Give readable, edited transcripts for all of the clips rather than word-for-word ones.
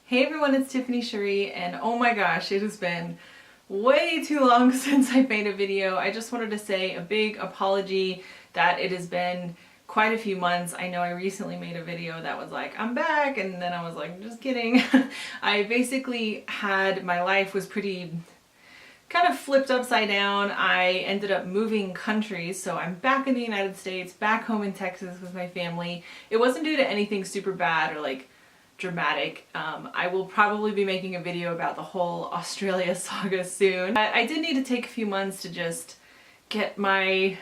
Hey everyone, it's Tiffany Cherie, and oh my gosh, it has been way too long since I made a video. I just wanted to say a big apology that it has been quite a few months. I know I recently made a video that was like, I'm back, and then I was like, just kidding. I basically had, my life was pretty kind of flipped upside down. I ended up moving countries, so I'm back in the United States, back home in Texas with my family. It wasn't due to anything super bad or like dramatic. I will probably be making a video about the whole Australia saga soon. I did need to take a few months to just get my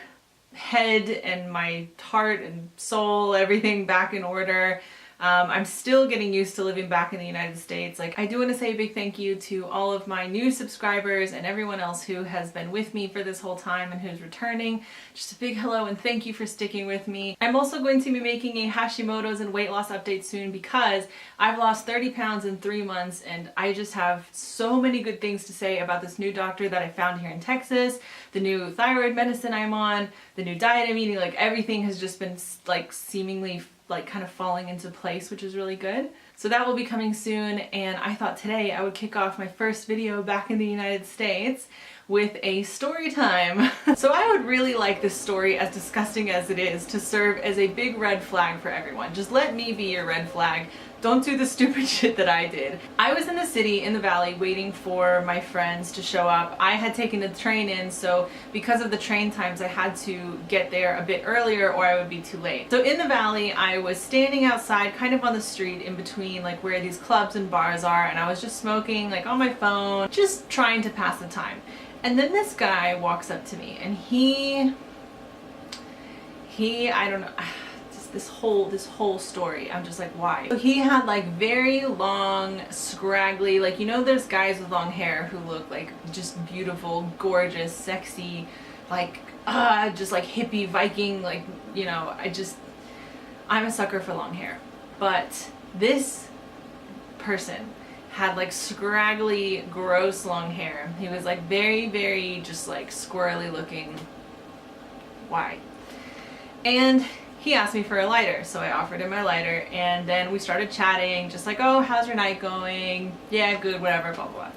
head and my heart and soul, everything back in order. I'm still getting used to living back in the United States. Like, I do want to say a big thank you to all of my new subscribers and everyone else who has been with me for this whole time and who's returning. Just a big hello and thank you for sticking with me. I'm also going to be making a Hashimoto's and weight loss update soon because I've lost 30 pounds in 3 months and I just have so many good things to say about this new doctor that I found here in Texas, the new thyroid medicine I'm on, the new diet I'm eating. Like, everything has just been like seemingly like kind of falling into place, which is really good. So that will be coming soon, and I thought today I would kick off my first video back in the United States with a story time. So I would really like this story, as disgusting as it is, to serve as a big red flag for everyone. Just let me be your red flag. Don't do the stupid shit that I did. I was in the city, in the valley, waiting for my friends to show up. I had taken the train in, so because of the train times, I had to get there a bit earlier or I would be too late. So in the valley, I was standing outside, kind of on the street in between like where these clubs and bars are, and I was just smoking like on my phone, just trying to pass the time. And then this guy walks up to me, and he I don't know, this whole story, I'm just like, why? So he had like very long, scraggly, like, you know, there's guys with long hair who look like just beautiful, gorgeous, sexy, like, just like hippie Viking, like, you know, I'm a sucker for long hair. But this person had like scraggly, gross long hair. He was like very, very just like squirrely looking. Why? And he asked me for a lighter, so I offered him my lighter, and then we started chatting, just like, oh, how's your night going? Yeah, good, whatever, blah, blah.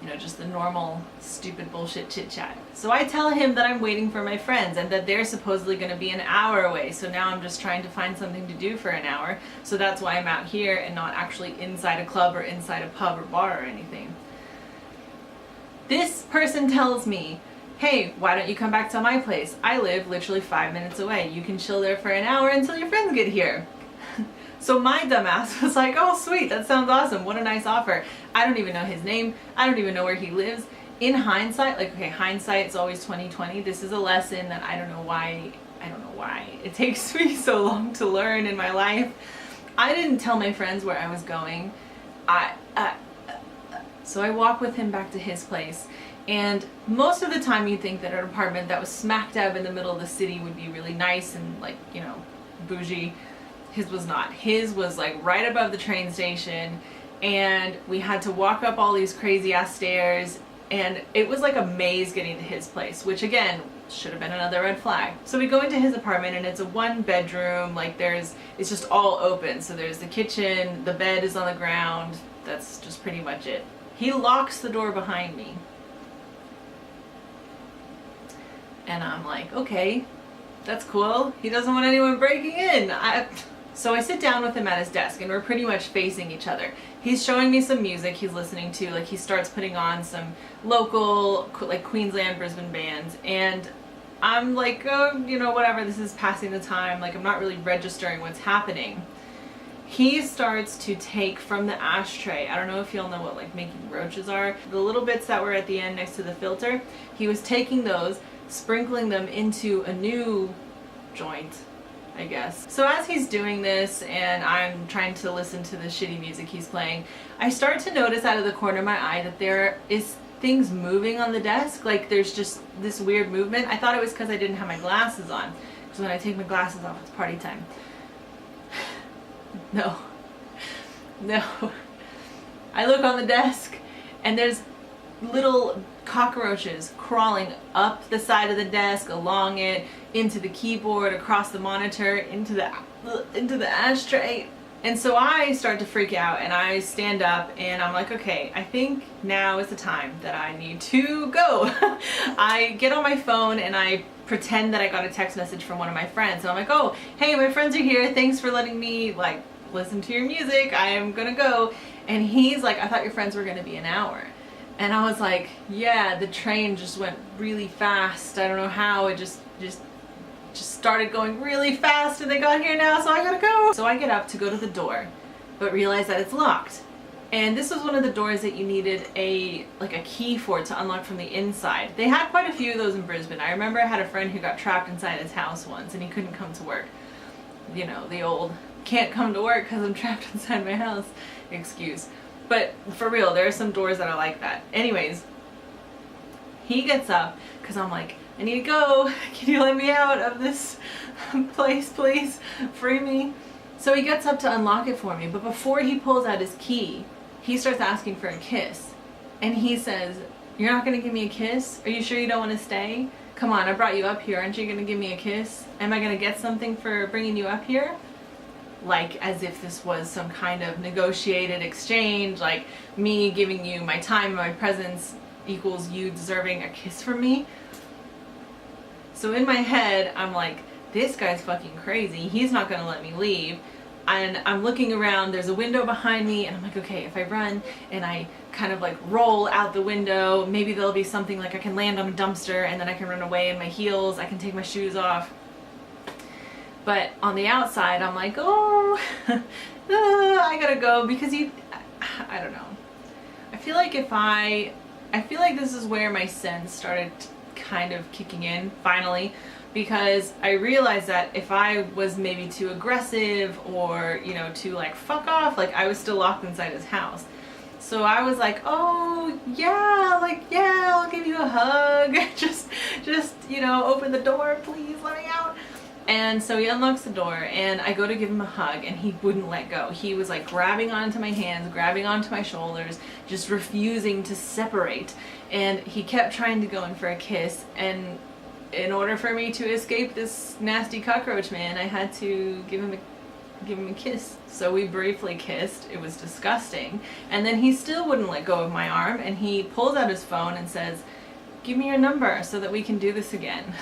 You know, just the normal, stupid bullshit chit-chat. So I tell him that I'm waiting for my friends and that they're supposedly going to be an hour away, so now I'm just trying to find something to do for an hour, so that's why I'm out here and not actually inside a club or inside a pub or bar or anything. This person tells me, hey, why don't you come back to my place? I live literally 5 minutes away. You can chill there for an hour until your friends get here. So my dumbass was like, oh sweet, that sounds awesome. What a nice offer. I don't even know his name. I don't even know where he lives. In hindsight, like, okay, hindsight's always 20/20. This is a lesson that I don't know why it takes me so long to learn in my life. I didn't tell my friends where I was going. So I walk with him back to his place. And most of the time you'd think that an apartment that was smack dab in the middle of the city would be really nice and like, you know, bougie. His was not. His was like right above the train station, and we had to walk up all these crazy ass stairs, and it was like a maze getting to his place, which again should have been another red flag. So we go into his apartment, and it's a 1-bedroom, like it's just all open. So there's the kitchen, the bed is on the ground, that's just pretty much it. He locks the door behind me. And I'm like, okay, that's cool. He doesn't want anyone breaking in. So I sit down with him at his desk, and we're pretty much facing each other. He's showing me some music he's listening to, like he starts putting on some local, like Queensland, Brisbane bands, and I'm like, oh, you know, whatever, this is passing the time, like I'm not really registering what's happening. He starts to take from the ashtray, I don't know if y'all know what like making roaches are, the little bits that were at the end next to the filter, he was taking those, sprinkling them into a new joint, I guess. So as he's doing this and I'm trying to listen to the shitty music he's playing, I start to notice out of the corner of my eye that there is things moving on the desk. Like there's just this weird movement. I thought it was because I didn't have my glasses on, because when I take my glasses off, it's party time. No. I look on the desk and there's little cockroaches crawling up the side of the desk, along it, into the keyboard, across the monitor, into the ashtray. And so I start to freak out and I stand up and I'm like, okay, I think now is the time that I need to go. I get on my phone and I pretend that I got a text message from one of my friends. And I'm like, oh, hey, my friends are here. Thanks for letting me like listen to your music. I am gonna go. And he's like, I thought your friends were gonna be an hour. And I was like, yeah, the train just went really fast. I don't know how, it just started going really fast and they got here now, so I gotta go. So I get up to go to the door, but realize that it's locked. And this was one of the doors that you needed a key for to unlock from the inside. They had quite a few of those in Brisbane. I remember I had a friend who got trapped inside his house once and he couldn't come to work. You know, the old can't come to work because I'm trapped inside my house excuse. But for real, there are some doors that are like that. Anyways, he gets up because I'm like, I need to go. Can you let me out of this place, please? Free me. So he gets up to unlock it for me, but before he pulls out his key, he starts asking for a kiss. And he says, you're not going to give me a kiss? Are you sure you don't want to stay? Come on, I brought you up here. Aren't you going to give me a kiss? Am I going to get something for bringing you up here? Like as if this was some kind of negotiated exchange, like me giving you my time and my presence equals you deserving a kiss from me. So in my head, I'm like, this guy's fucking crazy. He's not gonna let me leave. And I'm looking around, there's a window behind me, and I'm like, okay, if I run and I kind of like roll out the window, maybe there'll be something like I can land on a dumpster and then I can run away in my heels, I can take my shoes off. But on the outside, I'm like, oh, I gotta go because I don't know. I feel like this is where my sense started kind of kicking in finally, because I realized that if I was maybe too aggressive or, you know, too like fuck off, like I was still locked inside his house. So I was like, oh yeah, like yeah, I'll give you a hug. just, you know, open the door, please let me out. And so he unlocks the door and I go to give him a hug and he wouldn't let go. He was like grabbing onto my hands, grabbing onto my shoulders, just refusing to separate. And he kept trying to go in for a kiss, and in order for me to escape this nasty cockroach man, I had to give him a kiss. So we briefly kissed. It was disgusting. And then he still wouldn't let go of my arm and he pulls out his phone and says, give me your number so that we can do this again.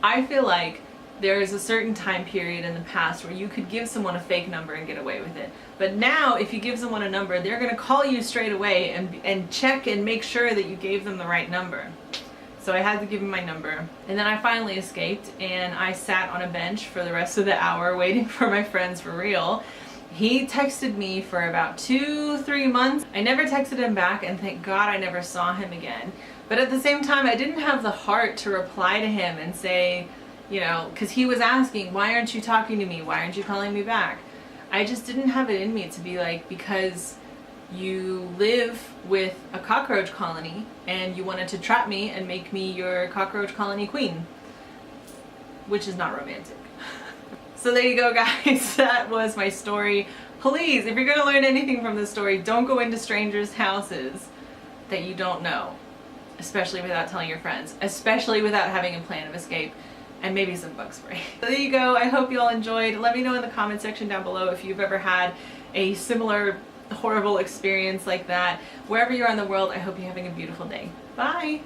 I feel like there is a certain time period in the past where you could give someone a fake number and get away with it. But now if you give someone a number, they're going to call you straight away and check and make sure that you gave them the right number. So I had to give him my number. And then I finally escaped and I sat on a bench for the rest of the hour waiting for my friends for real. He texted me for about 2-3 months. I never texted him back and thank God I never saw him again. But at the same time, I didn't have the heart to reply to him and say, you know, because he was asking, why aren't you talking to me? Why aren't you calling me back? I just didn't have it in me to be like, because you live with a cockroach colony and you wanted to trap me and make me your cockroach colony queen, which is not romantic. So there you go, guys. That was my story. Please, if you're going to learn anything from this story, don't go into strangers' houses that you don't know. Especially without telling your friends, especially without having a plan of escape, and maybe some bug spray. So there you go. I hope you all enjoyed. Let me know in the comment section down below if you've ever had a similar horrible experience like that. Wherever you are in the world, I hope you're having a beautiful day. Bye!